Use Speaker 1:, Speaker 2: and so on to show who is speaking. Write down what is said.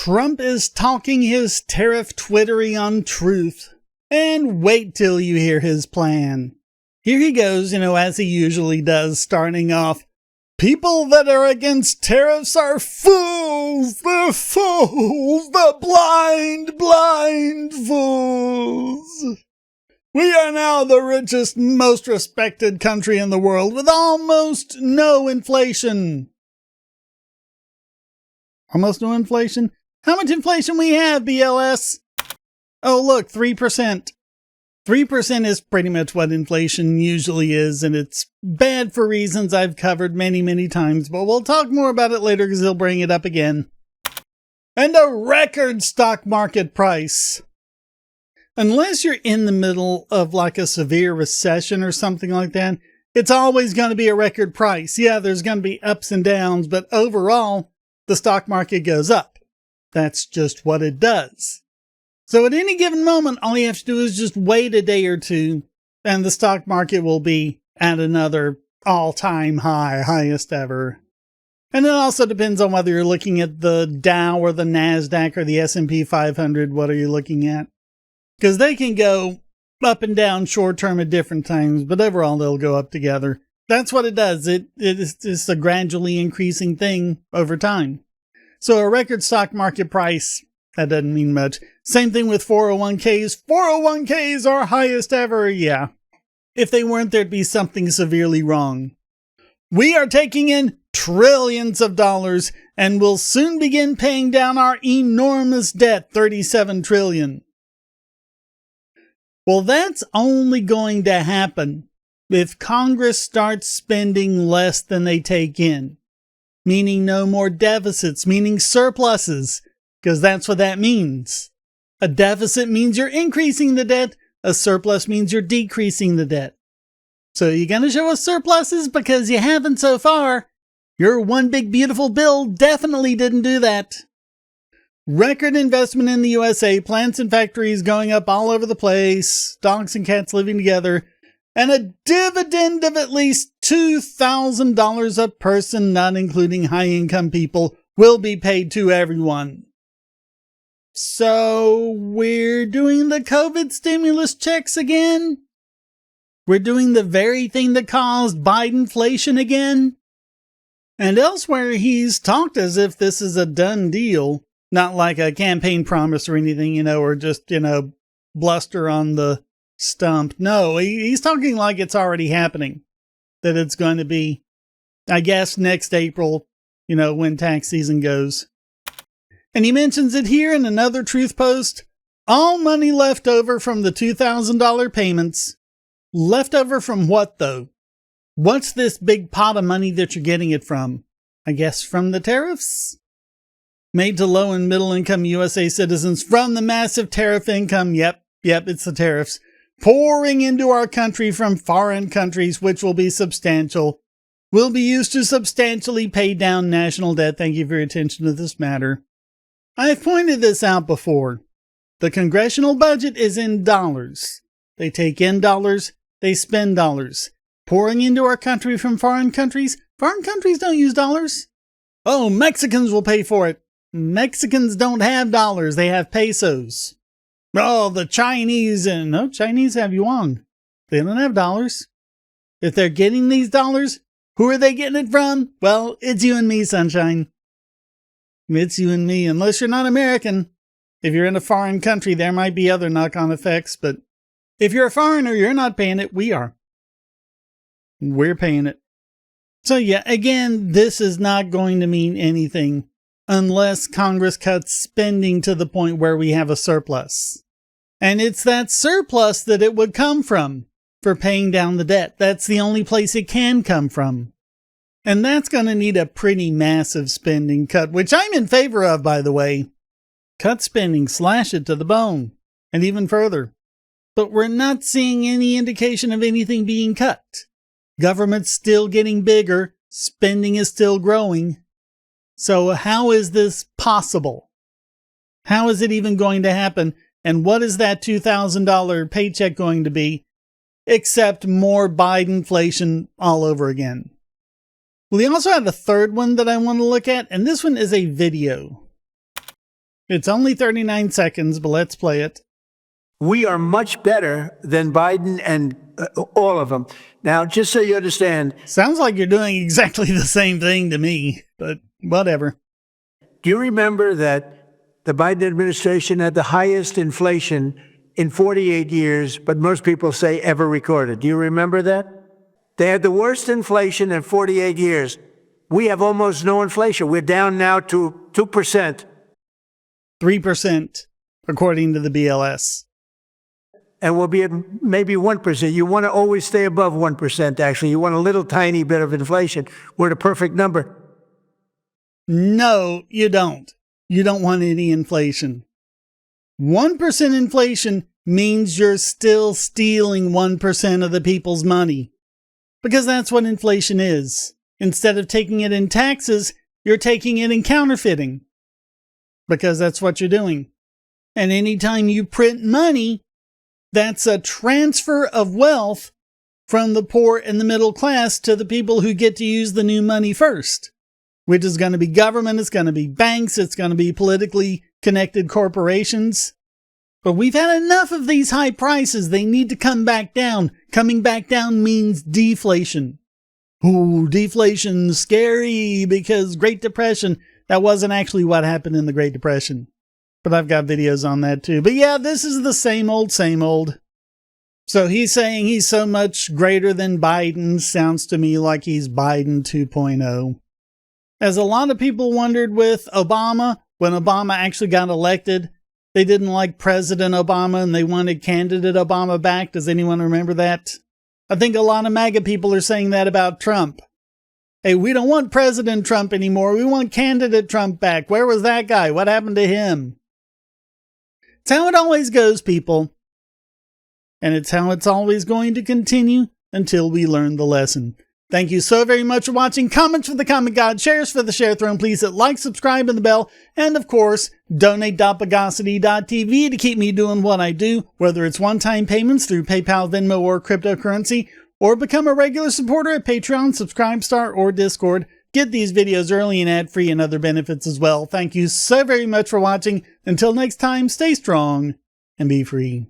Speaker 1: Trump is talking his tariff twittery on truth. And wait till you hear his plan. Here he goes, as he usually does, starting off. People that are against tariffs are fools! They're fools! The blind, blind fools! We are now the richest, most respected country in the world with almost no inflation. Almost no inflation? How much inflation we have, BLS? Oh, look, 3%. 3% is pretty much what inflation usually is, and it's bad for reasons I've covered many, many times, but we'll talk more about it later because he'll bring it up again. And a record stock market price. Unless you're in the middle of like a severe recession or something like that, it's always going to be a record price. Yeah, there's going to be ups and downs, but overall, the stock market goes up. That's just what it does. So at any given moment, all you have to do is just wait a day or two, and the stock market will be at another all-time high, highest ever. And it also depends on whether you're looking at the Dow or the NASDAQ or the S&P 500. What are you looking at? Because they can go up and down short-term at different times, but overall they'll go up together. That's what it does. It's a gradually increasing thing over time. So a record stock market price, that doesn't mean much. Same thing with 401ks. 401ks are highest ever. Yeah. If they weren't, there'd be something severely wrong. We are taking in trillions of dollars and will soon begin paying down our enormous debt, 37 trillion. Well, that's only going to happen if Congress starts spending less than they take in. Meaning no more deficits, meaning surpluses. Because that's what that means. A deficit means you're increasing the debt. A surplus means you're decreasing the debt. So you're going to show us surpluses because you haven't so far. Your one big beautiful bill definitely didn't do that. Record investment in the USA, plants and factories going up all over the place, dogs and cats living together, and a dividend of at least $2,000 a person, not including high-income people, will be paid to everyone. So, we're doing the COVID stimulus checks again? We're doing the very thing that caused Bidenflation again? And elsewhere, he's talked as if this is a done deal. Not like a campaign promise or anything, or just, bluster on the stump. No, he's talking like it's already happening. That it's going to be, I guess, next April, when tax season goes. And he mentions it here in another truth post. All money left over from the $2,000 payments. Left over from what, though? What's this big pot of money that you're getting it from? I guess from the tariffs? Made to low and middle income USA citizens from the massive tariff income. Yep, it's the tariffs. Pouring into our country from foreign countries, which will be substantial. Will be used to substantially pay down national debt. Thank you for your attention to this matter. I've pointed this out before. The congressional budget is in dollars. They take in dollars, they spend dollars. Pouring into our country from foreign countries. Foreign countries don't use dollars. Oh, Mexicans will pay for it. Mexicans don't have dollars, they have pesos. Oh, the Chinese, and no, Chinese have yuan. They don't have dollars. If they're getting these dollars, who are they getting it from? Well, it's you and me, sunshine. It's you and me, unless you're not American. If you're in a foreign country, there might be other knock-on effects, but if you're a foreigner, you're not paying it. We are. We're paying it. So yeah, again, this is not going to mean anything unless Congress cuts spending to the point where we have a surplus. And it's that surplus that it would come from for paying down the debt. That's the only place it can come from. And that's going to need a pretty massive spending cut, which I'm in favor of, by the way. Cut spending, slash it to the bone, and even further. But we're not seeing any indication of anything being cut. Government's still getting bigger, spending is still growing. So how is this possible? How is it even going to happen? And what is that $2,000 paycheck going to be? Except more Bidenflation all over again. Well, he also had a third one that I want to look at, and this one is a video. It's only 39 seconds, but let's play it.
Speaker 2: We are much better than Biden and all of them. Now, just so you understand.
Speaker 1: Sounds like you're doing exactly the same thing to me, but whatever.
Speaker 2: Do you remember that the Biden administration had the highest inflation in 48 years, but most people say ever recorded? Do you remember that? They had the worst inflation in 48 years. We have almost no inflation. We're down now to 2%.
Speaker 1: 3%, according to the BLS.
Speaker 2: And we'll be at maybe 1%. You want to always stay above 1%, actually. You want a little tiny bit of inflation. We're at a perfect number.
Speaker 1: No, you don't. You don't want any inflation. 1% inflation means you're still stealing 1% of the people's money. Because that's what inflation is. Instead of taking it in taxes, you're taking it in counterfeiting. Because that's what you're doing. And anytime you print money, that's a transfer of wealth from the poor and the middle class to the people who get to use the new money first. Which is going to be government, it's going to be banks, it's going to be politically connected corporations. But we've had enough of these high prices. They need to come back down. Coming back down means deflation. Ooh, deflation, scary, because Great Depression, that wasn't actually what happened in the Great Depression. But I've got videos on that too. But yeah, this is the same old, same old. So he's saying he's so much greater than Biden. Sounds to me like he's Biden 2.0. As a lot of people wondered with Obama, when Obama actually got elected, they didn't like President Obama and they wanted candidate Obama back. Does anyone remember that? I think a lot of MAGA people are saying that about Trump. Hey, we don't want President Trump anymore. We want candidate Trump back. Where was that guy? What happened to him? It's how it always goes, people. And it's how it's always going to continue until we learn the lesson. Thank you so very much for watching. Comments for the Comment God, shares for the Share Throne. Please hit like, subscribe, and the bell. And of course, donate.bogosity.tv to keep me doing what I do, whether it's one-time payments through PayPal, Venmo, or cryptocurrency, or become a regular supporter at Patreon, Subscribestar, or Discord. Get these videos early and ad-free and other benefits as well. Thank you so very much for watching. Until next time, stay strong and be free.